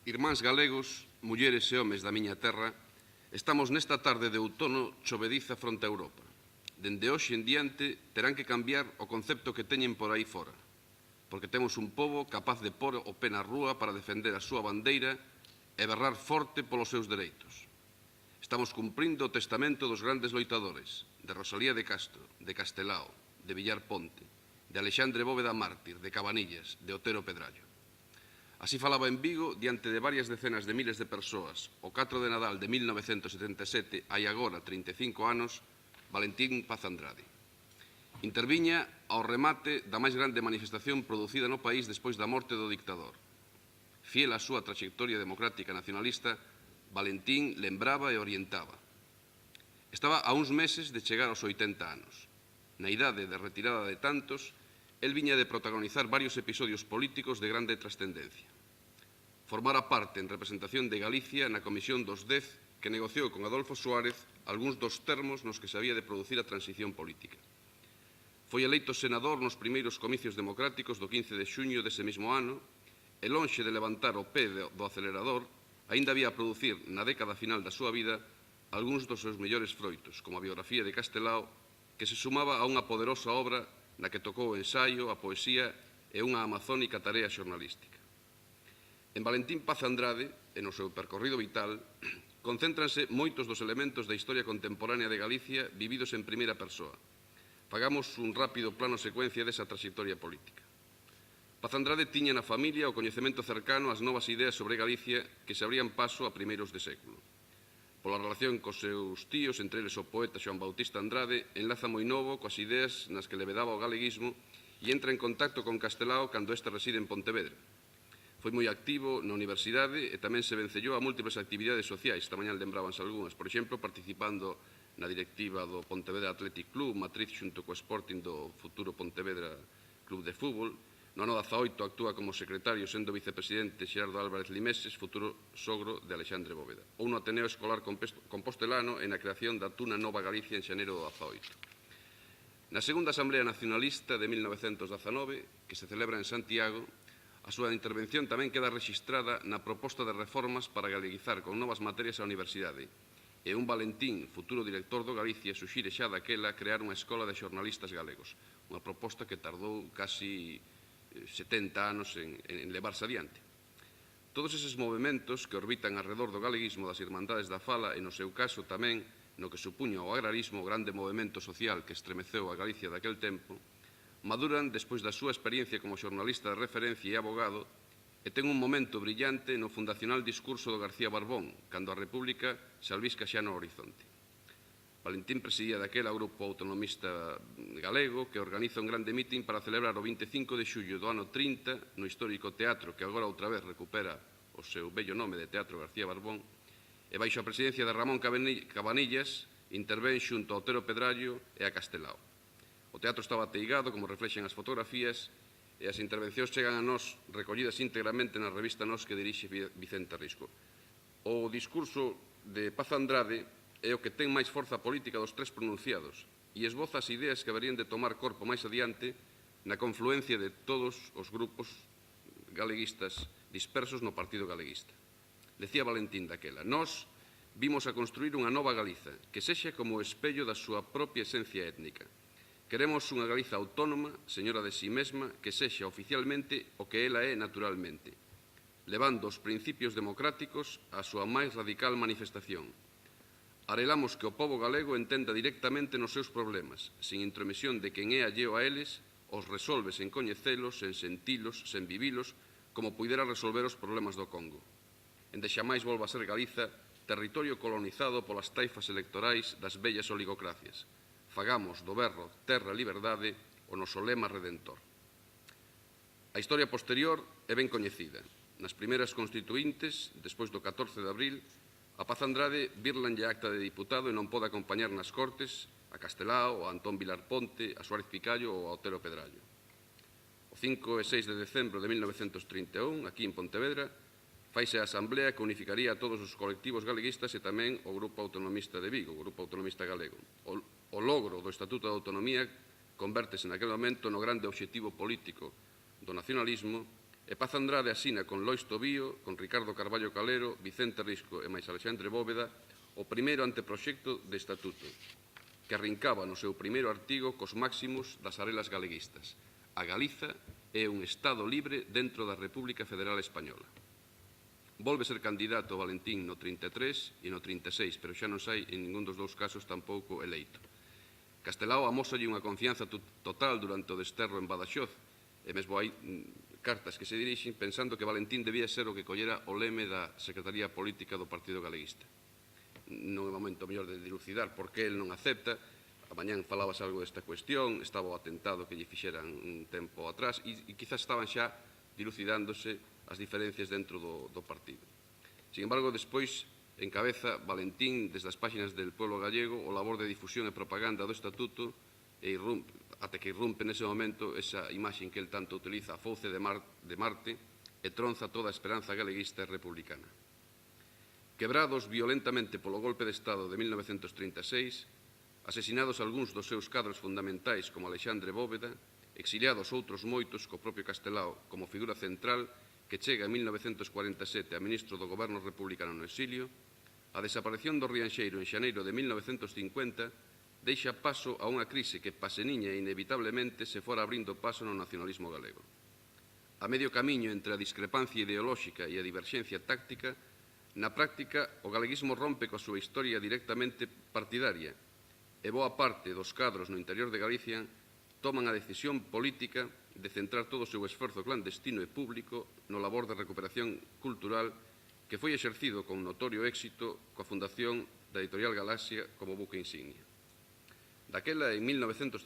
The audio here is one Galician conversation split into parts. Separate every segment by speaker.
Speaker 1: Irmáns galegos, mulleres e homes da miña terra, estamos nesta tarde de outono chovediza fronte a Europa. Dende hoxe en diante terán que cambiar o concepto que teñen por aí fora, porque temos un pobo capaz de pôr o pé na rúa para defender a súa bandeira e berrar forte polos seus dereitos. Estamos cumprindo o testamento dos grandes loitadores, de Rosalía de Castro, de Castelao, de Villar Ponte, de Alexandre Bóveda Mártir, de Cabanillas, de Otero Pedrallo. Así falaba en Vigo, diante de varias decenas de miles de persoas, o 4 de Nadal de 1977, hai agora 35 anos, Valentín Paz Andrade. Interviña ao remate da máis grande manifestación producida no país despois da morte do dictador. Fiel á súa traxectoria democrática nacionalista, Valentín lembraba e orientaba. Estaba a uns meses de chegar aos 80 anos. Na idade de retirada de tantos, el viña de protagonizar varios episodios políticos de grande trascendencia. Formara parte en representación de Galicia na Comisión dos 10 que negociou con Adolfo Suárez algúns dos termos nos que se había de producir a transición política. Foi eleito senador nos primeiros comicios democráticos do 15 de xuño dese mesmo ano e lonxe de levantar o pé do acelerador, aínda había a producir na década final da súa vida algúns dos seus mellores froitos, como a biografía de Castelao, que se sumaba a unha poderosa obra na que tocou o ensaio, a poesía e unha amazónica tarea xornalística. En Valentín Paz Andrade, e no seu percorrido vital, concéntranse moitos dos elementos da historia contemporánea de Galicia vividos en primeira persoa. Fagamos un rápido plano secuencia desa trayectoria política. Paz Andrade tiña na familia o coñecemento cercano ás novas ideas sobre Galicia que se abrían paso a primeiros de século. Pola relación cos seus tíos, entre eles o poeta Xoán Bautista Andrade, enlaza moi novo coas ideas nas que le vedaba o galeguismo e entra en contacto con Castelao cando este reside en Pontevedra. Foi moi activo na universidade e tamén se vencellou a múltiples actividades sociais, esta mañá lembrábanse algunhas, por exemplo, participando na directiva do Pontevedra Athletic Club, matriz xunto co Sporting do futuro Pontevedra Club de Fútbol. No ano 18 actúa como secretario, sendo vicepresidente Xerardo Álvarez Limeses, futuro sogro de Alexandre Bóveda. Ou no Ateneo Escolar Compostelano e na creación da Tuna Nova Galicia en xaneiro do 18. Na segunda Asamblea Nacionalista de 1919, que se celebra en Santiago, a súa intervención tamén queda rexistrada na proposta de reformas para galeguizar con novas materias a universidade. E un Valentín, futuro director do Galicia, suxire xa daquela crear unha escola de xornalistas galegos, unha proposta que tardou casi 70 anos en levarse adiante. Todos eses movementos que orbitan alrededor do galeguismo das Irmandades da Fala e, no seu caso, tamén no que supuña o agrarismo, o grande movimento social que estremeceu a Galicia daquel tempo, maduran despois da súa experiencia como xornalista de referencia e abogado e ten un momento brillante no fundacional discurso do García Barbón, cando a República se albisca xa no horizonte. Valentín presidía daquela grupo autonomista galego que organiza un grande mitin para celebrar o 25 de xullo do ano 30 no histórico teatro que agora outra vez recupera o seu bello nome de Teatro García Barbón e baixo a presidencia de Ramón Cabanillas intervén xunto a Otero Pedrallo e a Castelao. O teatro estaba ateigado, como reflexan as fotografías, e as intervencións chegan a nós recollidas íntegramente na revista Nós que dirixe Vicente Risco. O discurso de Paz Andrade é o que ten máis forza política dos tres pronunciados e esboza as ideas que haberían de tomar corpo máis adiante na confluencia de todos os grupos galeguistas dispersos no Partido Galeguista. Decía Valentín daquela: nós vimos a construir unha nova Galiza que sexa como o espello da súa propia esencia étnica. Queremos unha Galiza autónoma, señora de si mesma, que sexa oficialmente o que ela é naturalmente, levando os principios democráticos á súa máis radical manifestación. Arelamos que o pobo galego entenda directamente nos seus problemas, sin intromisión de quen é alleo a eles, os resolve sen coñecelos, sen sentilos, sen vivilos, como puidera resolver os problemas do Congo. Ende xamais volva a ser Galiza territorio colonizado polas taifas electorais das vellas oligocracias. Fagamos do berro terra e liberdade o noso lema redentor. A historia posterior é ben coñecida. Nas primeiras constituíntes, despois do 14 de abril, a Paz Andrade virlanlle acta de diputado e non pode acompañar nas Cortes a Castelao, a Antón Vilar Ponte, a Suárez Picallo ou a Otero Pedrallo. O 5 e 6 de decembro de 1931, aquí en Pontevedra, faise a asamblea que unificaría a todos os colectivos galeguistas e tamén o Grupo Autonomista de Vigo, o Grupo Autonomista Galego. O logro do Estatuto de Autonomía convértese naquele momento no grande obxectivo político do nacionalismo E Paz Andrade asina con Lois Tobío, con Ricardo Carballo Calero, Vicente Risco e máis Alexandre Bóveda o primeiro anteproxecto de estatuto, que arrincaba no seu primeiro artigo cos máximos das arelas galeguistas. A Galiza é un Estado libre dentro da República Federal Española. Volve ser candidato Valentín no 33 e no 36, pero xa non sai en ningún dos dous casos tampouco eleito. Castelao amósalle unha confianza total durante o desterro en Badaxoz, e mesmo hai cartas que se dirixen pensando que Valentín debía ser o que collera o leme da Secretaría Política do Partido Galeguista. Non é o momento mellor de dilucidar por que el non acepta. A mañán falabas algo desta cuestión, estaba o atentado que lle fixeran un tempo atrás e quizás estaban xa dilucidándose as diferencias dentro do partido. Sin embargo, despois encabeza Valentín desde as páxinas del Pueblo Gallego o labor de difusión e propaganda do Estatuto e até que irrumpe nese momento esa imaxe que el tanto utiliza, a fouce de Marte, e tronza toda a esperanza galeguista e republicana. Quebrados violentamente polo golpe de Estado de 1936, asesinados algúns dos seus cadros fundamentais como Alexandre Bóveda, exiliados outros moitos co propio Castelao como figura central que chega en 1947 a ministro do Goberno republicano no exilio, a desaparición do Rianxeiro en xaneiro de 1950 deixa paso a unha crise que paseniña e inevitablemente se fora abrindo paso no nacionalismo galego. A medio camiño entre a discrepancia ideolóxica e a diverxencia táctica, na práctica o galeguismo rompe coa súa historia directamente partidaria e boa parte dos cadros no interior de Galicia toman a decisión política de centrar todo o seu esforzo clandestino e público no labor de recuperación cultural que foi exercido con notorio éxito coa fundación da Editorial Galaxia como buque insignia. Daquela, en 1950,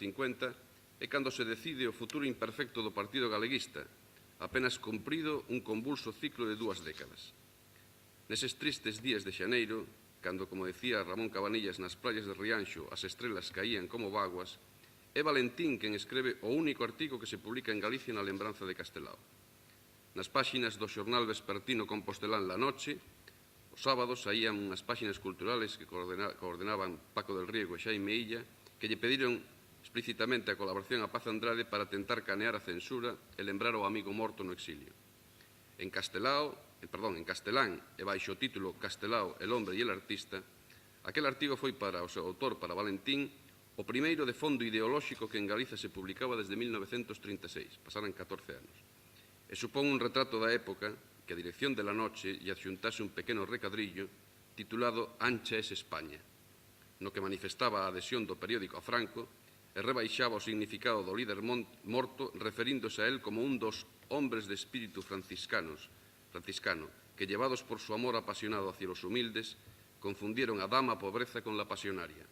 Speaker 1: é cando se decide o futuro imperfecto do Partido Galeguista, apenas cumprido un convulso ciclo de 2 décadas. Neses tristes días de xaneiro, cando, como decía Ramón Cabanillas, nas praias de Rianxo as estrelas caían como vaguas, é Valentín quen escreve o único artigo que se publica en Galicia na lembranza de Castelao. Nas páxinas do xornal vespertino compostelán La Noche, os sábados saían unhas páxinas culturales que coordenaban Paco del Riego e Xaime Illa, que lle pediron explícitamente a colaboración a Paz Andrade para tentar canear a censura e lembrar ao amigo morto no exilio. En castelán e baixo o título Castelao, el hombre e el artista, aquel artigo foi para o seu autor, para Valentín, o primeiro de fondo ideolóxico que en Galiza se publicaba desde 1936, pasaran 14 anos. E supón un retrato da época que a dirección de La Noche lle adxuntase un pequeno recadrillo titulado Ancha es España, no que manifestaba a adhesión do periódico a Franco e rebaixaba o significado do líder morto referíndose a él como un dos hombres de espírito franciscano, que llevados por su amor apasionado hacia los humildes, confundieron a dama pobreza con la pasionaria.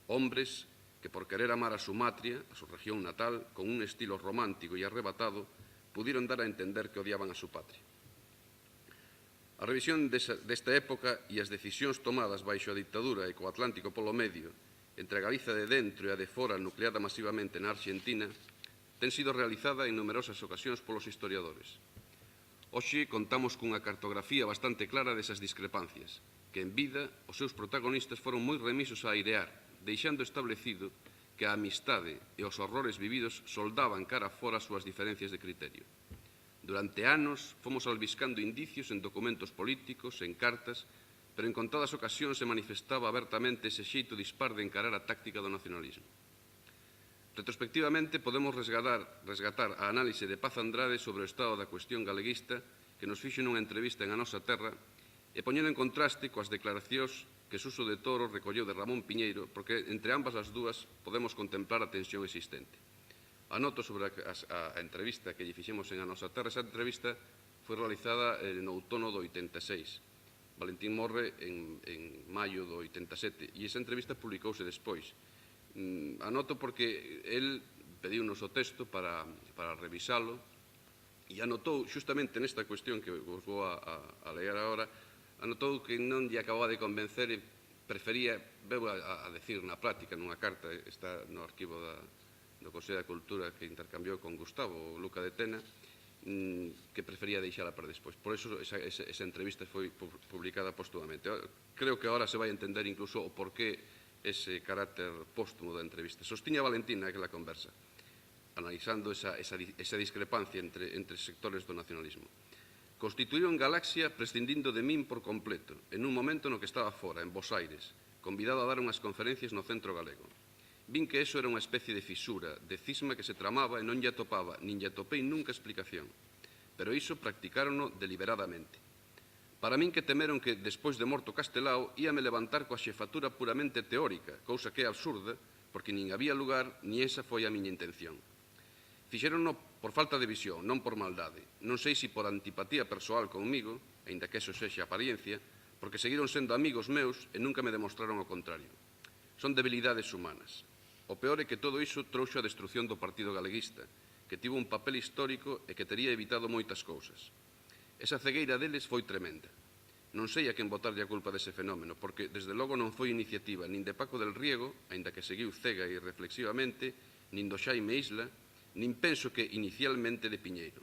Speaker 1: Hombres que por querer amar a su matria, a su región natal, con un estilo romántico y arrebatado, pudieron dar a entender que odiaban a su patria. A revisión desta época e as decisións tomadas baixo a dictadura e co Atlántico polo medio, entre a Galiza de dentro e a de fora nucleada masivamente na Arxentina, ten sido realizada en numerosas ocasións polos historiadores. Hoxe contamos cunha cartografía bastante clara desas discrepancias, que en vida os seus protagonistas foron moi remisos a airear, deixando establecido que a amistade e os horrores vividos soldaban cara fora as súas diferencias de criterio. Durante anos fomos albiscando indicios en documentos políticos, en cartas, pero en contadas ocasións se manifestaba abertamente ese xeito dispar de encarar a táctica do nacionalismo. Retrospectivamente podemos resgatar a análise de Paz Andrade sobre o estado da cuestión galeguista que nos fixo nunha entrevista en A Nosa Terra e poñendo en contraste coas declaracións que Suso de Toro recolleu de Ramón Piñeiro, porque entre ambas as dúas podemos contemplar a tensión existente. Anoto sobre a entrevista que lle fixemos en A Nosa Terra. Esa entrevista foi realizada no outono do 86. Valentín morre en maio do 87 e esa entrevista publicouse despois. Anoto porque el pediunos o texto para revisalo e anotou, xustamente nesta cuestión que vos vou a leer agora, anotou que non lle acababa de convencer e prefería, veu a decir na práctica, nunha carta, está no arquivo do Consello da Cultura que intercambiou con Gustavo Luca de Tena, que prefería deixala para despois. Por eso esa entrevista foi publicada póstumamente. Creo que agora se vai entender incluso o porqué ese carácter póstumo da entrevista. Sostiña Valentín naquela conversa. analizando esa discrepancia entre sectores do nacionalismo. Constituíron Galaxia prescindindo de min por completo, en un momento no que estaba fora, en Bos Aires, convidado a dar unhas conferencias no centro galego. Vin que eso era unha especie de fisura, de cisma que se tramaba e non lle atopaba, nin lle atopei nunca explicación. Pero iso practicárono deliberadamente. Para min que temeron que, despois de morto Castelao, íame levantar coa xefatura puramente teórica, cousa que é absurda, porque nin había lugar, ni esa foi a miña intención. Fixérono por falta de visión, non por maldade. Non sei se por antipatía persoal conmigo, aínda que eso sexa apariencia, porque seguiron sendo amigos meus e nunca me demostraron o contrario. Son debilidades humanas. O peor é que todo iso trouxo a destrucción do Partido Galeguista, que tivo un papel histórico e que tería evitado moitas cousas. Esa cegueira deles foi tremenda. Non sei a quen botarlle a culpa dese fenómeno, porque, desde logo, non foi iniciativa nin de Paco del Riego, aínda que seguiu cega e reflexivamente, nin do Xaime Isla, nin penso que inicialmente de Piñeiro.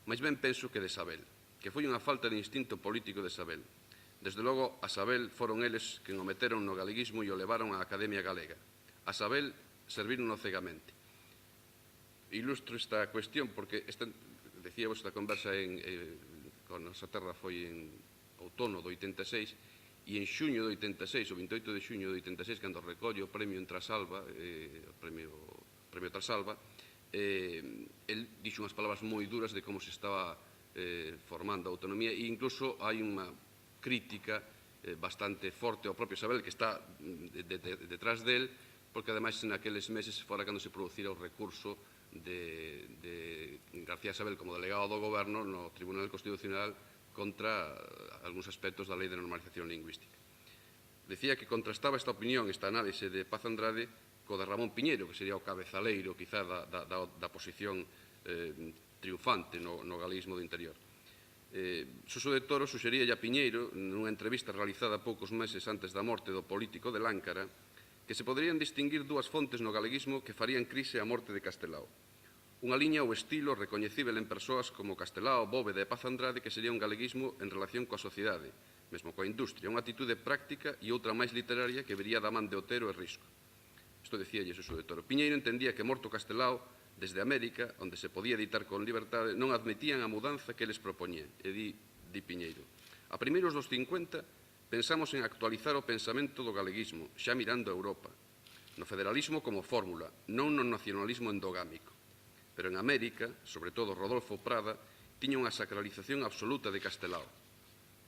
Speaker 1: Mais ben penso que de Sabel, que foi unha falta de instinto político de Sabel. Desde logo, a Sabel foron eles que o meteron no galeguismo e o levaron á Academia Galega. A Sabel serviron cegamente. Ilustro esta cuestión porque, decíamos, esta conversa con a nosa terra foi en outono do 86 e en xuño do 86, o 28 de xuño do 86, cando recolle o premio en Trasalba, o premio Trasalba, el dixo unhas palabras moi duras de como se estaba formando a autonomía e incluso hai unha crítica bastante forte ao propio Sabel que está detrás del, porque ademais naqueles meses fora cando se producira o recurso de García Sabel como delegado do Goberno no Tribunal Constitucional contra algúns aspectos da Lei de Normalización Lingüística. Decía que contrastaba esta opinión, esta análise de Paz Andrade co de Ramón Piñeiro, que sería o cabezaleiro, quizá, da posición triunfante no galeguismo do interior. Suso de Toro suxería a Piñeiro, nunha entrevista realizada poucos meses antes da morte do político de Láncara, que se poderían distinguir dúas fontes no galeguismo que farían crise a morte de Castelao. Unha liña ou estilo recoñecível en persoas como Castelao, Bóveda e Paz Andrade, que sería un galeguismo en relación coa sociedade, mesmo coa industria, unha actitude práctica e outra máis literaria que vería da man de Otero e Risco. Isto decía Suso de Toro. Piñeiro entendía que morto Castelao, desde América, onde se podía editar con liberdade, non admitían a mudanza que eles propoñían. E di Piñeiro. A primeiros dos 50, pensamos en actualizar o pensamento do galeguismo, xa mirando a Europa, no federalismo como fórmula, non no nacionalismo endogámico. Pero en América, sobre todo Rodolfo Prada, tiña unha sacralización absoluta de Castelao.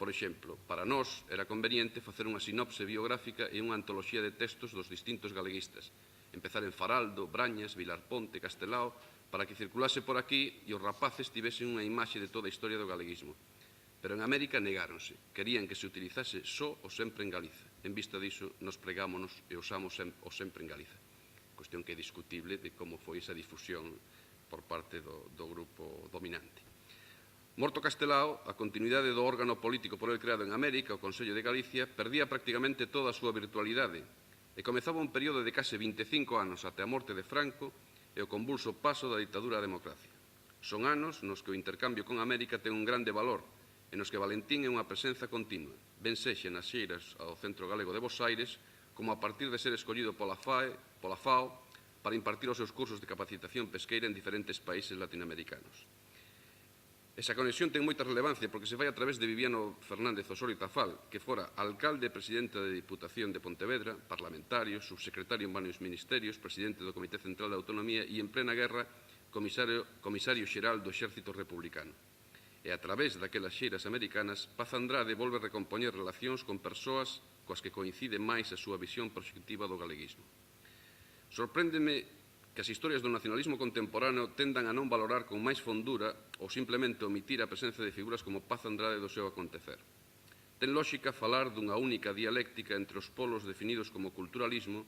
Speaker 1: Por exemplo, para nós era conveniente facer unha sinopse biográfica e unha antoloxía de textos dos distintos galeguistas, empezar en Faraldo, Brañas, Vilarponte, Castelao, para que circulase por aquí e os rapaces tivesen unha imaxe de toda a historia do galeguismo. Pero en América negáronse, querían que se utilizase só o sempre en Galiza. En vista diso, nos pregámonos e usamos o sempre en Galiza. Cuestión que é discutible de como foi esa difusión por parte do grupo dominante. Morto Castelao, a continuidade do órgano político por el creado en América, o Consello de Galicia, perdía prácticamente toda a súa virtualidade e comezaba un período de case 25 anos até a morte de Franco e o convulso paso da ditadura á democracia. Son anos nos que o intercambio con América ten un grande valor e nos que Valentín é unha presenza continua, ben sexa nas xeiras ao Centro Galego de Bos Aires, como a partir de ser escollido pola FAO para impartir os seus cursos de capacitación pesqueira en diferentes países latinoamericanos. Esa conexión ten moita relevancia porque se fai a través de Viviano Fernández Osoro e Tafal, que fora alcalde e presidente da Diputación de Pontevedra, parlamentario, subsecretario en varios ministerios, presidente do Comité Central de Autonomía e, en plena guerra, comisario xeral do Exército Republicano. E a través daquelas xeiras americanas, Paz Andrade volve recompoñer relacións con persoas coas que coincide máis a súa visión proxectiva do galeguismo. Sorpréndeme que as historias do nacionalismo contemporáneo tendan a non valorar con máis fondura ou simplemente omitir a presenza de figuras como Paz Andrade do seu acontecer. Ten lógica falar dunha única dialéctica entre os polos definidos como culturalismo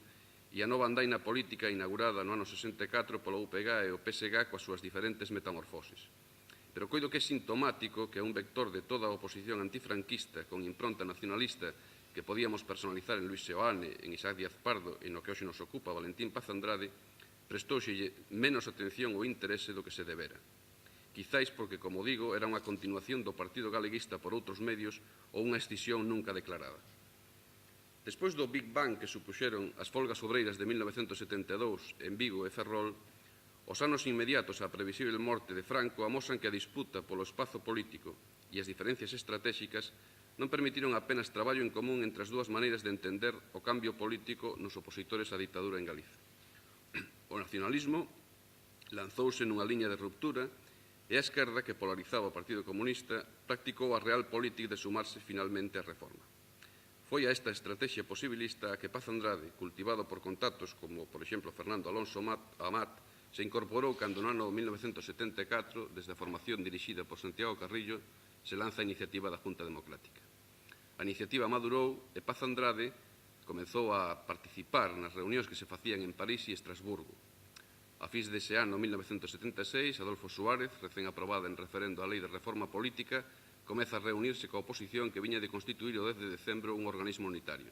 Speaker 1: e a nova andaina política inaugurada no ano 64 polo UPG e o PSG coas súas diferentes metamorfoses. Pero coido que é sintomático que un vector de toda a oposición antifranquista con impronta nacionalista que podíamos personalizar en Luis Seoane, en Isaac Díaz Pardo e no que hoxe nos ocupa Valentín Paz Andrade, prestóuselle menos atención ou interese do que se debera. Quizáis porque, como digo, era unha continuación do Partido Galeguista por outros medios ou unha escisión nunca declarada. Despois do Big Bang que supuxeron as folgas obreiras de 1972 en Vigo e Ferrol, o Os anos inmediatos á previsible morte de Franco amosan que a disputa polo espazo político e as diferencias estratéxicas non permitiron apenas traballo en común entre as dúas maneiras de entender o cambio político nos opositores á ditadura en Galiza. O nacionalismo lanzouse nunha liña de ruptura e a esquerda, que polarizaba o Partido Comunista, practicou a realpolitik de sumarse finalmente á reforma. Foi a esta estrategia posibilista a que Paz Andrade, cultivado por contactos como, por exemplo, Fernando Alonso Amat, se incorporou cando no ano 1974, desde a formación dirixida por Santiago Carrillo, se lanza a iniciativa da Junta Democrática. A iniciativa madurou e Paz Andrade comezou a participar nas reunións que se facían en París e Estrasburgo. A fins dese ano, 1976, Adolfo Suárez, recén aprobada en referendo a Lei de Reforma Política, comeza a reunirse coa oposición que viña de constituir o 10 de decembro un organismo unitario.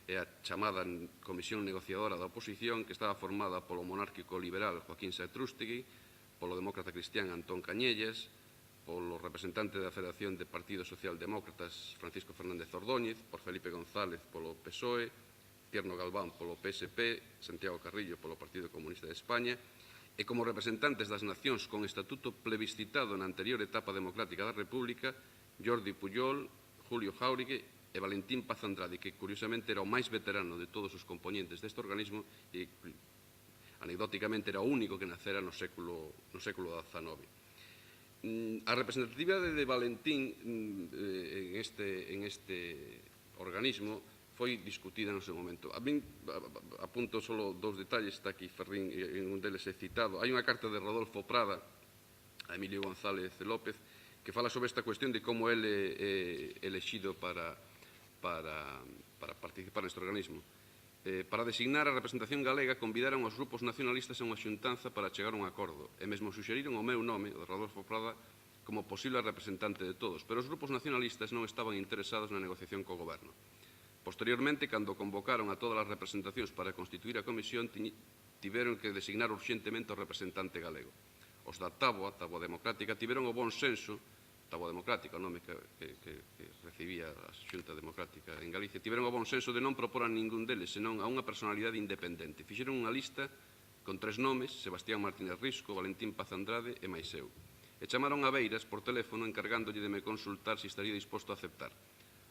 Speaker 1: É a chamada Comisión Negociadora da Oposición, que estaba formada polo monárquico liberal Joaquín Satrústegui, polo demócrata cristián Antón Cañellas, polo representante da Federación de Partidos Socialdemócratas Francisco Fernández Ordóñez, por Felipe González polo PSOE, Tierno Galván polo PSP, Santiago Carrillo polo Partido Comunista de España, e como representantes das nacións con estatuto plebiscitado na anterior etapa democrática da República, Jordi Pujol, Julio Jáuregui e Valentín Paz Andrade, que curiosamente era o máis veterano de todos os componentes deste organismo e anecdóticamente era o único que nacera no século XIX. A representatividade de Valentín en este organismo foi discutida no seu momento. A min apunto só dous detalles, está aquí Ferrín, en un deles é citado. Hai unha carta de Rodolfo Prada a Emilio González López que fala sobre esta cuestión de como ele é elexido para participar neste organismo. Para designar a representación galega convidaron os grupos nacionalistas a unha xuntanza para chegar a un acordo e mesmo suxeriron o meu nome, o de Rodolfo Prada, como posible representante de todos, pero os grupos nacionalistas non estaban interesados na negociación co goberno. Posteriormente, cando convocaron a todas as representacións para constituir a comisión, tiveron que designar urxentemente o representante galego. Os da Táboa Democrática, tiveron o bon senso, Táboa Democrática, o nome que recibía a Xunta Democrática en Galicia, tiveron o bon senso de non propor a ningún deles, senón a unha personalidade independente. Fixeron unha lista con 3 nomes, Sebastián Martínez Risco, Valentín Paz Andrade e máis eu. E chamaron a Beiras por teléfono encargándolle de me consultar se estaría disposto a aceptar.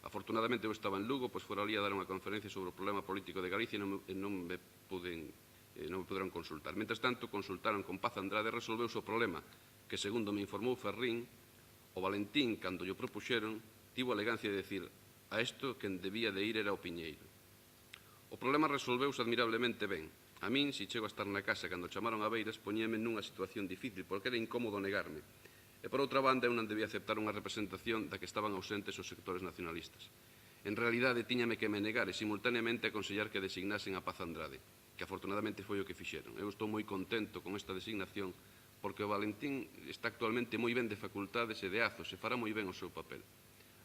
Speaker 1: Afortunadamente eu estaba en Lugo, pois fora ali a dar unha conferencia sobre o problema político de Galicia e non me puderon consultar. Mentres tanto, consultaron con Paz Andrade e resolveuse o problema, que, segundo me informou Ferrín, o Valentín, cando lle propuxeron, tivo a elegancia de decir a isto quen debía de ir era o Piñeiro. O problema resolveuse admirablemente ben. A min, se chego a estar na casa cando chamaron a Beiras, poñíame nunha situación difícil, porque era incómodo negarme. E, por outra banda, eu non debía aceptar unha representación da que estaban ausentes os sectores nacionalistas. En realidade, tiñame que me negar e simultaneamente aconsellar que designasen a Paz Andrade, que afortunadamente foi o que fixeron. Eu estou moi contento con esta designación porque o Valentín está actualmente moi ben de facultades e de azos e fará moi ben o seu papel.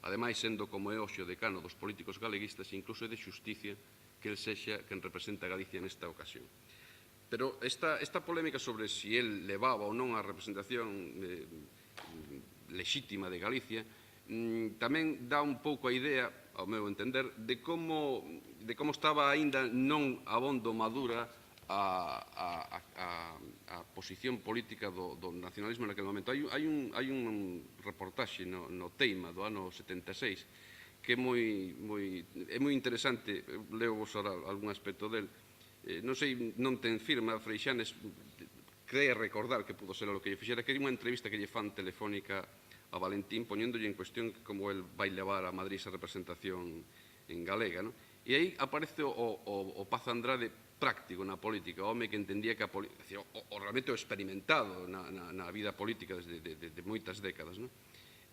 Speaker 1: Ademais, sendo como é hoxe o decano dos políticos galeguistas, incluso é de xusticia que el sexa quen representa a Galicia nesta ocasión. Pero esta polémica sobre si el levaba ou non a representación lexítima de Galicia tamén dá un pouco a idea, ao meu entender, de como estaba aínda non abondo madura a posición política do nacionalismo naquele momento. Hai un reportaxe no Teima do ano 76 que é moi interesante, leo vos ahora algún aspecto del. Non sei, non ten firma, Freixanes cree recordar que pudo ser o que lle fixera, que hai unha entrevista que lle fan telefónica a Valentín poñéndolle en cuestión como el vai levar a Madrid esa representación en galega, non? E aí aparece o Paz Andrade práctico na política, o home que entendía que o realmente o experimentado na vida política desde moitas décadas, non?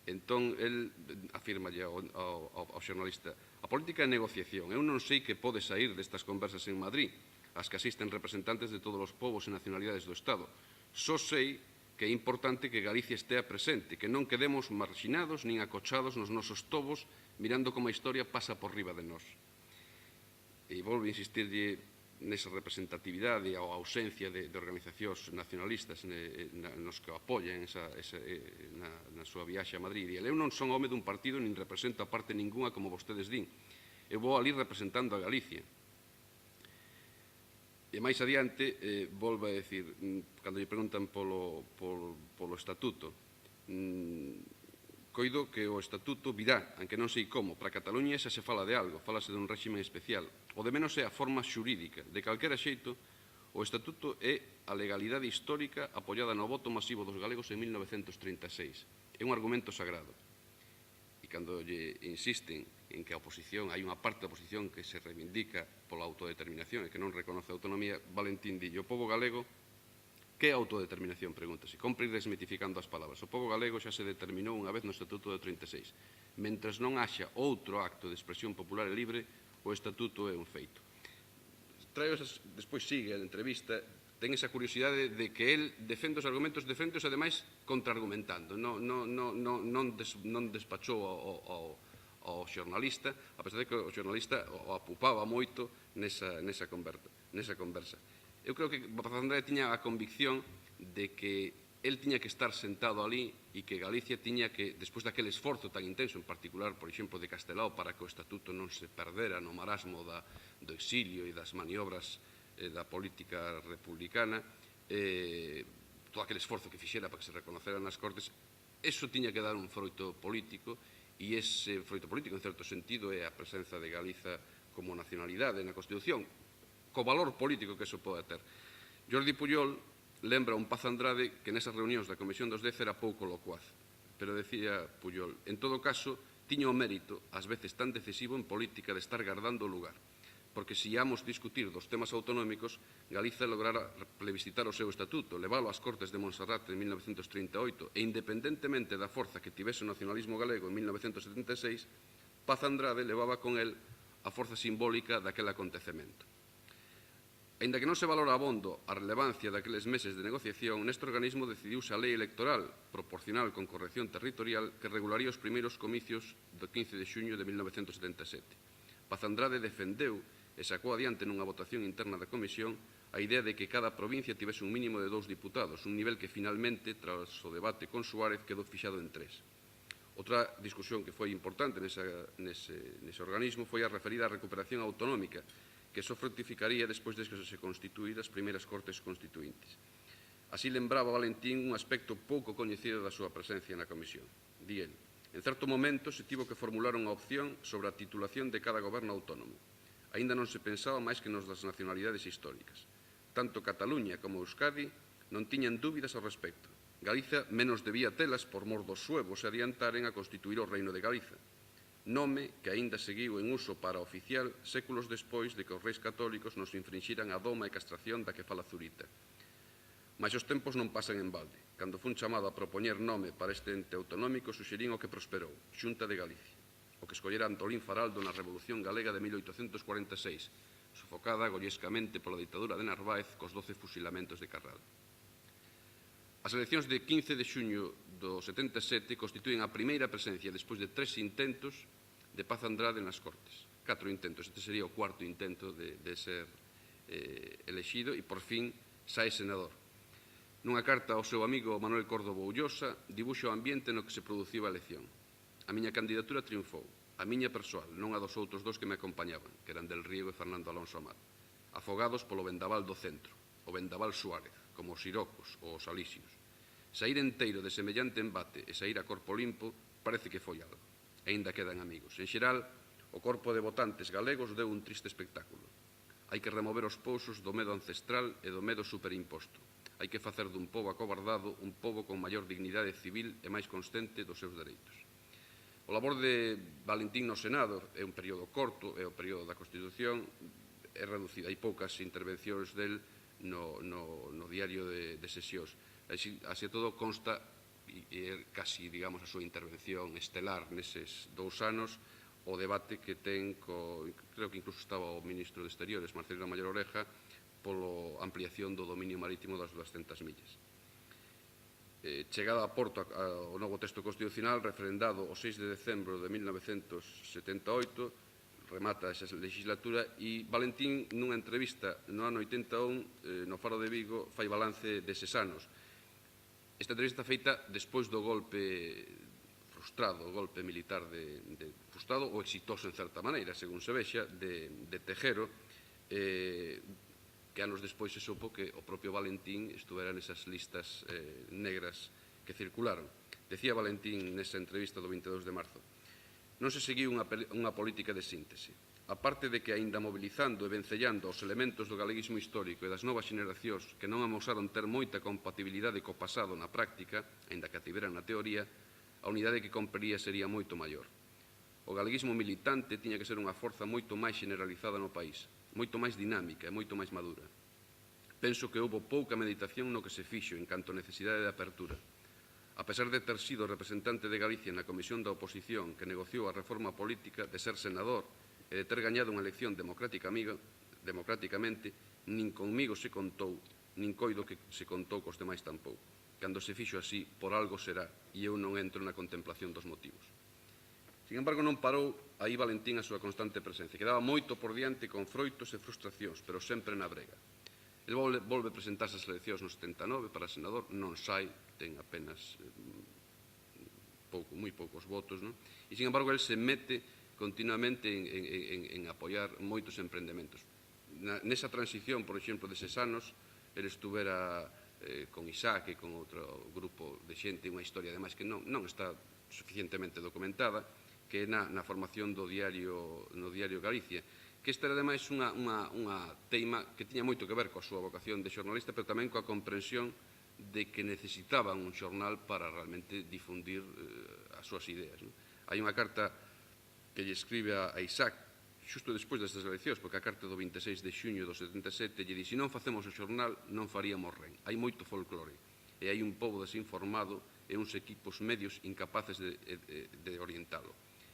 Speaker 1: Entón, el afirma ao xornalista: a política é negociación, eu non sei que pode sair destas conversas en Madrid, as que asisten representantes de todos os povos e nacionalidades do Estado. Só sei que é importante que Galicia estea presente, que non quedemos marxinados nin acochados nos nosos tobos mirando como a historia pasa por riba de nós. E volvo a insistirlle nesa representatividade ou ausencia de organizacións nacionalistas nos que o apoian na súa viaxe a Madrid. Eu non son home dun partido nin represento a parte ninguna como vostedes din. Eu vou ali representando a Galicia. E máis adiante, volve a decir, cando lle preguntan polo estatuto, coido que o estatuto virá, aunque non sei como, para Cataluña xa se fala de algo, falase dun réxime especial. O de menos é a forma xurídica. De calquera xeito, o estatuto é a legalidade histórica apoiada no voto masivo dos galegos en 1936. É un argumento sagrado. E cando lle insisten en que a oposición, hai unha parte da oposición que se reivindica pola autodeterminación e que non reconoce a autonomía, Valentín dille, o pobo galego, que é autodeterminación? Pregúntase. Compre ir desmitificando as palabras. O pobo galego xa se determinou unha vez no Estatuto de 36. Mentres non haxa outro acto de expresión popular e libre, o Estatuto é un feito. Despois sigue a entrevista, ten esa curiosidade de que el defende os argumentos, defende-os ademais contraargumentando. Non despachou ao xornalista, a pesar de que o xornalista o apupaba moito nesa conversa. Eu creo que Paz Andrade tiña a convicción de que el tiña que estar sentado ali e que Galicia tiña que, despois daquele esforzo tan intenso, en particular, por exemplo, de Castelao, para que o estatuto non se perdera no marasmo do exilio e das maniobras da política republicana, todo aquele esforzo que fixera para que se reconoceran nas Cortes, eso tiña que dar un froito político, e ese froito político, en certo sentido, é a presenza de Galiza como nacionalidade na Constitución, co valor político que eso pode ter. Jordi Pujol lembra un Paz Andrade que nesas reunións da Comisión dos 10 era pouco locuaz, pero decía Pujol, en todo caso, tiña o mérito, ás veces tan decisivo en política, de estar guardando o lugar, porque se íamos discutir dos temas autonómicos, Galiza lograra plebiscitar o seu estatuto, levalo ás Cortes de Montserrat en 1938, e independentemente da forza que tivese o nacionalismo galego en 1976, Paz Andrade levaba con el a forza simbólica daquele acontecemento. Aínda que non se valora abondo a relevancia daqueles meses de negociación, neste organismo decidiuse a lei electoral proporcional con corrección territorial que regularía os primeiros comicios do 15 de xuño de 1977. Paz Andrade defendeu e sacou adiante nunha votación interna da Comisión a idea de que cada provincia tivese un mínimo de 2 diputados, un nivel que finalmente, tras o debate con Suárez, quedou fixado en 3. Outra discusión que foi importante nese organismo foi a referida á recuperación autonómica, que só fructificaría despois de que se constituíran as primeiras Cortes Constituintes. Así lembraba Valentín un aspecto pouco coñecido da súa presencia na Comisión. Di el, en certo momento se tivo que formular unha opción sobre a titulación de cada goberno autónomo. Aínda non se pensaba máis que nos das nacionalidades históricas. Tanto Cataluña como Euskadi non tiñan dúbidas ao respecto. Galiza menos debía telas por mor dos suevos se adiantaren a constituir o Reino de Galiza. Nome que aínda seguiu en uso para oficial séculos despois de que os reis católicos nos infrinxiran a doma e castración da que fala Zurita. Mais os tempos non pasan en balde. Cando fun chamado a propoñer nome para este ente autonómico, suxerín o que prosperou, Xunta de Galicia, o que escollera Antolín Faraldo na Revolución Galega de 1846, sufocada gollescamente pola ditadura de Narváez cos 12 fusilamentos de Carral. As eleccións de 15 de xuño do 77 constituen a primeira presencia, despois de 3 intentos, de Paz Andrade nas Cortes. 4 intentos, este sería o cuarto intento de ser elexido e, por fin, sae senador. Nunha carta ao seu amigo Manuel Córdoba Ullosa, dibuxa o ambiente no que se produciu a elección. A miña candidatura triunfou, a miña persoal, non a dos outros dos que me acompañaban, que eran Del Río e Fernando Alonso Amat, afogados polo vendaval do centro, o vendaval Suárez, como os Sirocos ou os Alísios. Saír enteiro de semellante embate e saír a corpo limpo parece que foi algo. Aínda quedan amigos. En xeral, o corpo de votantes galegos deu un triste espectáculo. Hai que remover os pousos do medo ancestral e do medo superimposto. Hai que facer dun pobo acobardado un pobo con maior dignidade civil e máis consciente dos seus dereitos. O labor de Valentín no Senado é un período corto, é o período da Constitución, é reducida, hai poucas intervencións del no diario de sesións. Así todo consta, e casi, digamos, a súa intervención estelar neses 2 anos, o debate que ten, creo que incluso estaba o ministro de Exteriores, Marcelino Mayor Oreja, polo ampliación do dominio marítimo das 200 millas. Chegada a Porto o novo texto constitucional, referendado o 6 de decembro de 1978, remata esa legislatura e Valentín, nunha entrevista no ano 81, no Faro de Vigo, fai balance deses anos. Esta entrevista feita despois do golpe frustrado, o golpe militar frustrado ou exitoso en certa maneira, según se vexa, de Tejero, que anos despois se supo que o propio Valentín estuvera nesas listas negras que circularon. Decía Valentín nesa entrevista do 22 de marzo: non se seguiu unha política de síntese. A parte de que, aínda mobilizando e vencellando os elementos do galeguismo histórico e das novas xeneracións que non amosaron ter moita compatibilidade co pasado na práctica, aínda que a tiveran na teoría, a unidade que compraría sería moito maior. O galeguismo militante tiña que ser unha forza moito máis generalizada no país, moito máis dinámica e moito máis madura. Penso que houbo pouca meditación no que se fixo en canto a necesidade de apertura. A pesar de ter sido representante de Galicia na Comisión da Oposición que negociou a reforma política, de ser senador e de ter gañado unha elección democráticamente, nin conmigo se contou, nin coido que se contou cos demais tampouco. Cando se fixo así, por algo será, e eu non entro na contemplación dos motivos. Sin embargo, non parou aí Valentín a súa constante presencia. Quedaba moito por diante con froitos e frustracións, pero sempre na brega. El volve presentarse ás eleccións no 79 para senador, non sai, ten apenas moi poucos votos, non? E, sin embargo, el se mete continuamente en apoiar moitos emprendamentos. Nesa transición, por exemplo, deses anos, el estuvera con Isaac e con outro grupo de xente, unha historia, ademais, que non está suficientemente documentada, que é na formación no diario Galicia, que esta era, ademais, unha teima que tiña moito que ver coa súa vocación de xornalista, pero tamén coa comprensión de que necesitaban un xornal para realmente difundir as súas ideas. Hai unha carta que lle escribe a Isaac xusto despois destas eleccións, porque a carta do 26 de xuño do 77 lle di: se non facemos o xornal non faríamos ren. Hai moito folclore e hai un pobo desinformado e uns equipos medios incapaces de orientalo.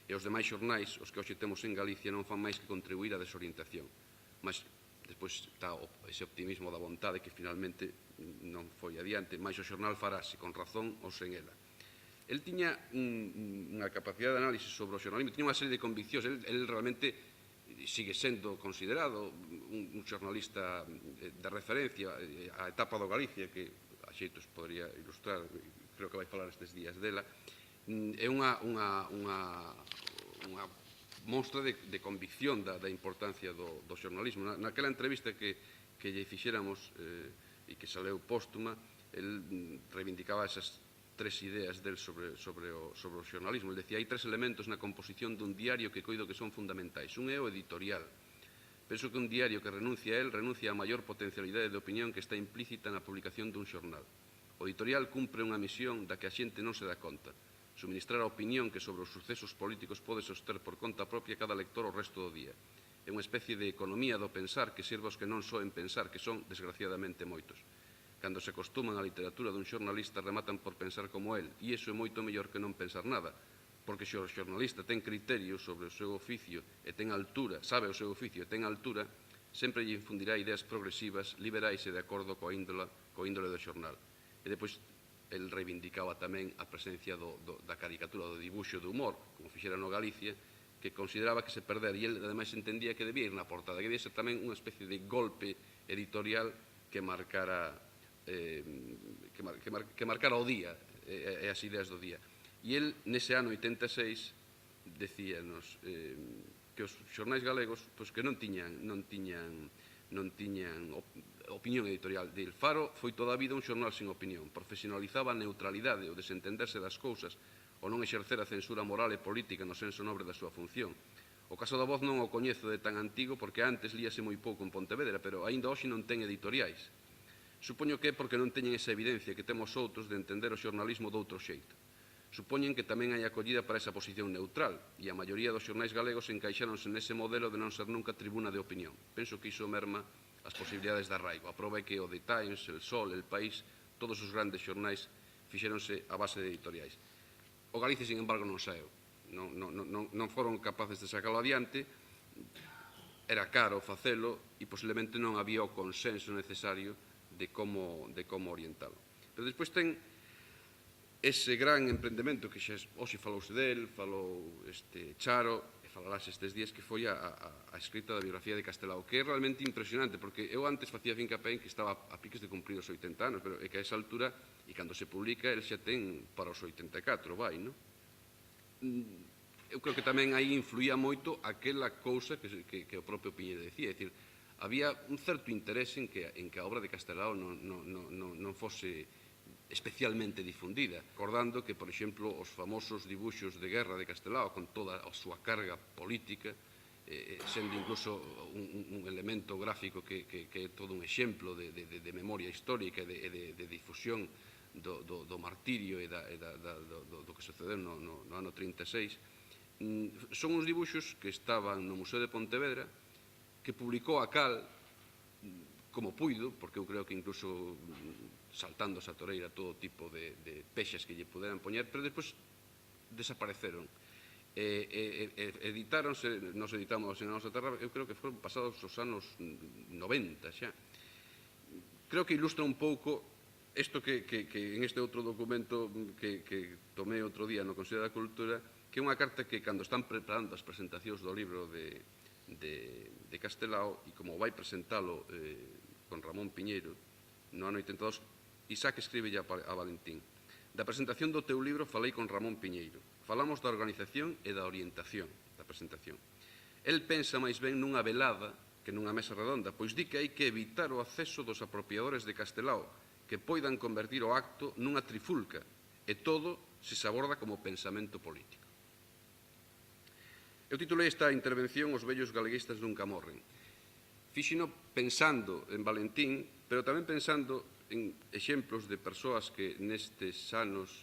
Speaker 1: E os demais xornais, os que hoxe temos en Galicia, non fan máis que contribuir á desorientación. Mas despois está ese optimismo da vontade que finalmente non foi adiante, mais o xornal farase con razón ou sen ela. El tiña unha capacidade de análise sobre o xornalismo, tiña unha serie de conviccións. El realmente sigue sendo considerado un xornalista de referencia. A etapa do Galicia, que a xeitos podría ilustrar, creo que vai falar estes días dela, é unha mostra de convicción da importancia do xornalismo. Naquela entrevista que lle fixéramos e que saleu póstuma, el reivindicaba esas tres ideas del sobre o xornalismo. El decía: hai tres elementos na composición dun diario que coido que son fundamentais. Un é o editorial. Penso que un diario que renuncia a él renuncia á maior potencialidade de opinión que está implícita na publicación dun xornal. O editorial cumpre unha misión da que a xente non se dá conta: suministrar a opinión que sobre os sucesos políticos pode soster por conta propia cada lector o resto do día. É unha especie de economía do pensar que sirve aos que non soen pensar, que son, desgraciadamente, moitos. Cando se acostuman á literatura dun xornalista, rematan por pensar como el, e iso é moito mellor que non pensar nada, porque se o xornalista ten criterio sobre o seu oficio e ten altura, sabe o seu oficio e ten altura, sempre lle infundirá ideas progresivas, liberais e de acordo coa índole do xornal. E depois, el reivindicaba tamén a presencia da caricatura, do dibuixo de humor, como fixera no Galicia, que consideraba que se perdera, e ele ademais entendía que debía ir na portada, que debía ser tamén unha especie de golpe editorial que marcara o día e as ideas do día. E el, nese ano 86, decíanos que os xornais galegos que non tiñan opinión editorial. El Faro foi toda a vida un xornal sin opinión, profesionalizaba a neutralidade, o desentenderse das cousas, o non exercer a censura moral e política no senso nobre da súa función. O caso da Voz non o coñezo de tan antigo porque antes líase moi pouco en Pontevedra, pero aínda hoxe non ten editoriais. Supoño que é porque non teñen esa evidencia que temos outros de entender o xornalismo doutro xeito. Supoñen que tamén hai acollida para esa posición neutral, e a maioría dos xornais galegos encaixáronse nese modelo de non ser nunca tribuna de opinión. Penso que iso merma as posibilidades de arraigo. A prova é que o The Times, El Sol, El País, todos os grandes xornais fixéronse a base de editoriais. O Galicia, sin embargo, non saeu. Non foron capaces de sacalo adiante, era caro facelo e posiblemente non había o consenso necesario de como orientalo. Pero despois ten ese gran emprendemento que xa hoxe falouse del, falou Charo, falarás estes días, que foi a escrita da biografía de Castelao, que é realmente impresionante, porque eu antes facía fincapé en que estaba a piques de cumprir os 80 anos, pero é que a esa altura, e cando se publica, el xa ten para os 84, vai, non? Eu creo que tamén aí influía moito aquela cousa que o propio Piñera decía, é dicir, había un certo interés en que a obra de Castelao non fose especialmente difundida, recordando que, por exemplo, os famosos dibuxos de guerra de Castelao, con toda a súa carga política, sendo incluso un elemento gráfico que é todo un exemplo de memoria histórica e de difusión do martirio e do que sucedeu no ano 36, son uns dibuxos que estaban no Museo de Pontevedra, que publicou a Cal como puido, porque eu creo que incluso saltando esa toreira todo tipo de pexas que lle puderan poñer, pero despois desapareceron. Editáronse, nos editamos en a nosa terra, eu creo que foron pasados os anos 90 xa. Creo que ilustra un pouco isto que en este outro documento que tomei outro día no Consello da Cultura, que é unha carta que cando están preparando as presentacións do libro de Castelao, e como vai presentalo con Ramón Piñeiro no ano 82, Isaac escribe a Valentín: da presentación do teu libro falei con Ramón Piñeiro. Falamos da organización e da orientación da presentación. El pensa máis ben nunha velada que nunha mesa redonda, pois di que hai que evitar o acceso dos apropiadores de Castelao, que poidan convertir o acto nunha trifulca, e todo se aborda como pensamento político. Eu titulei esta intervención Os vellos galeguistas nunca morren. Fíxeno pensando en Valentín, pero tamén pensando en exemplos de persoas que nestes anos,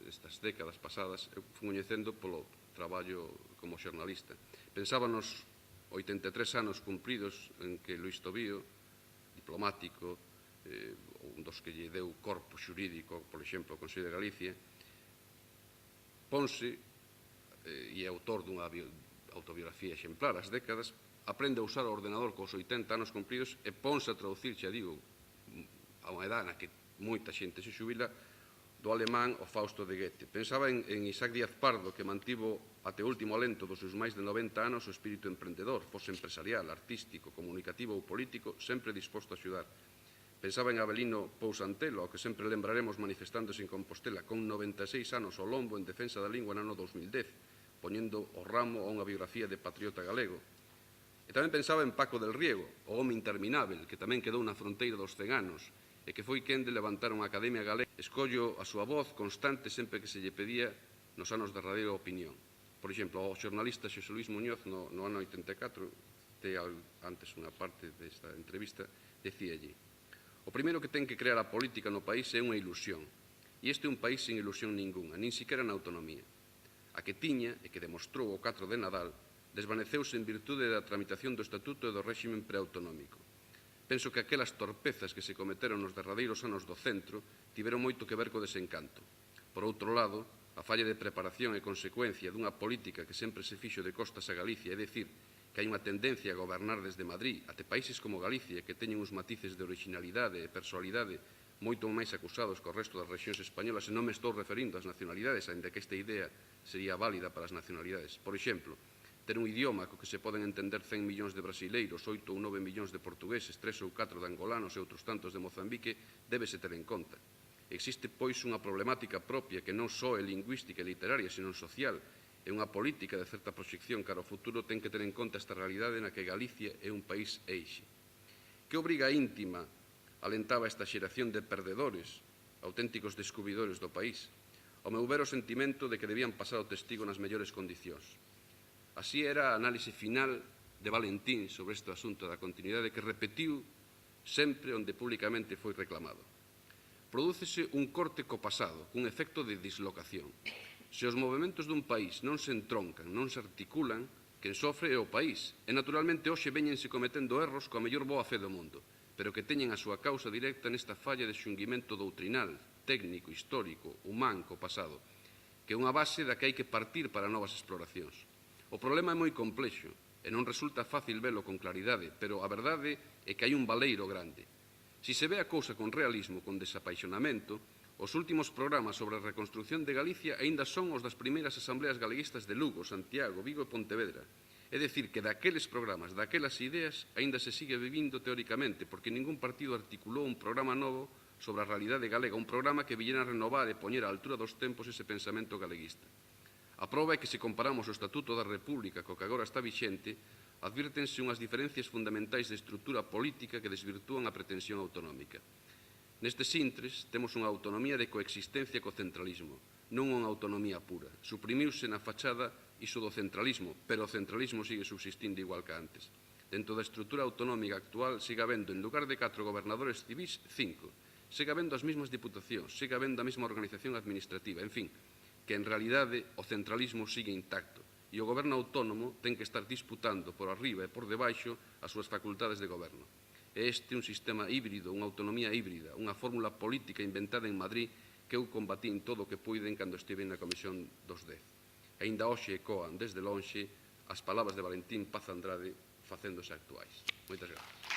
Speaker 1: estas décadas pasadas, eu fui coñecendo polo traballo como xornalista. Pensaba nos 83 anos cumpridos en que Luís Tobío, diplomático, un dos que lle deu corpo xurídico, por exemplo, ao Consello de Galicia, ponse, e é autor dunha autobiografía exemplar, as décadas, aprende a usar o ordenador cos 80 anos cumpridos e ponse a traducir, xa digo, a unha edad na que moita xente se xubila, do alemán o Fausto de Goethe. Pensaba en Isaac Díaz Pardo, que mantivo até o último alento dos seus máis de 90 anos o espírito emprendedor, fose empresarial, artístico, comunicativo ou político, sempre disposto a axudar. Pensaba en Avelino Pousantelo, ao que sempre lembraremos manifestándose en Compostela, con 96 anos ao lombo en defensa da lingua no ano 2010, poñendo o ramo a unha biografía de patriota galego. E tamén pensaba en Paco del Riego, o home interminável, que tamén quedou na fronteira dos 100 anos, e que foi quen de levantar unha academia galega. Escollo a súa voz constante sempre que se lle pedía nos anos de derradeira opinión. Por exemplo, o xornalista Xosé Luís Muñoz, no ano 84, antes unha parte desta entrevista, decíalle: o primeiro que ten que crear a política no país é unha ilusión, e este é un país sin ilusión ninguna, nin siquiera na autonomía. A que tiña, e que demostrou o 4 de Nadal, desvaneceuse en virtude da tramitación do Estatuto e do réximen preautonómico. Penso que aquelas torpezas que se cometeron nos derradeiros anos do centro tiveron moito que ver co desencanto. Por outro lado, a falla de preparación e consecuencia dunha política que sempre se fixo de costas a Galicia, é dicir, que hai unha tendencia a gobernar desde Madrid até países como Galicia, que teñen uns matices de originalidade e personalidade moito máis acusados que o resto das rexións españolas, e non me estou referindo ás nacionalidades, ainda que esta idea sería válida para as nacionalidades. Por exemplo, ter un idioma co que se poden entender 100 millóns de brasileiros, 8 ou 9 millóns de portugueses, 3 ou 4 de angolanos e outros tantos de Mozambique, débese ter en conta. Existe, pois, unha problemática propia que non só é lingüística e literaria, senón social, e unha política de certa proxección cara ao futuro ten que ter en conta esta realidade na que Galicia é un país eixe. Que obriga íntima alentaba esta xeración de perdedores, auténticos descubridores do país? Ao meu ver, o sentimento de que debían pasar o testigo nas mellores condicións. Así era a análise final de Valentín sobre este asunto da continuidade que repetiu sempre onde públicamente foi reclamado. Prodúcese un corte co pasado, cun efecto de dislocación. Se os movementos dun país non se entroncan, non se articulan, quen sofre é o país. E naturalmente hoxe veñense cometendo erros coa mellor boa fe do mundo, pero que teñen a súa causa directa nesta falla de xunguimento doutrinal, técnico, histórico, humán co pasado, que é unha base da que hai que partir para novas exploracións. O problema é moi complexo e non resulta fácil velo con claridade, pero a verdade é que hai un baleiro grande. Si se ve a cousa con realismo, con desapaixonamento, os últimos programas sobre a reconstrucción de Galicia aínda son os das primeiras asambleas galeguistas de Lugo, Santiago, Vigo e Pontevedra. É dicir, que daqueles programas, daquelas ideas, aínda se sigue vivindo teóricamente, porque ningún partido articulou un programa novo sobre a realidade galega, un programa que viñera a renovar e poñer á altura dos tempos ese pensamento galeguista. A proba é que se comparamos o Estatuto da República co que agora está vixente, advírtense unhas diferencias fundamentais de estrutura política que desvirtúan a pretensión autonómica. Nestes intres, temos unha autonomía de coexistencia co centralismo, non unha autonomía pura. Suprimiuse na fachada iso do centralismo, pero o centralismo sigue subsistindo igual que antes. Dentro da estrutura autonómica actual, siga habendo, en lugar de 4 gobernadores civís, 5. Siga habendo as mesmas diputacións, siga habendo a mesma organización administrativa, en fin, que en realidade o centralismo sigue intacto e o goberno autónomo ten que estar disputando por arriba e por debaixo as súas facultades de goberno. É este un sistema híbrido, unha autonomía híbrida, unha fórmula política inventada en Madrid que eu combatín todo o que puiden cando estive na Comisión dos 10. Aínda hoxe ecoan desde lonxe as palabras de Valentín Paz Andrade facéndose actuais. Moitas grazas.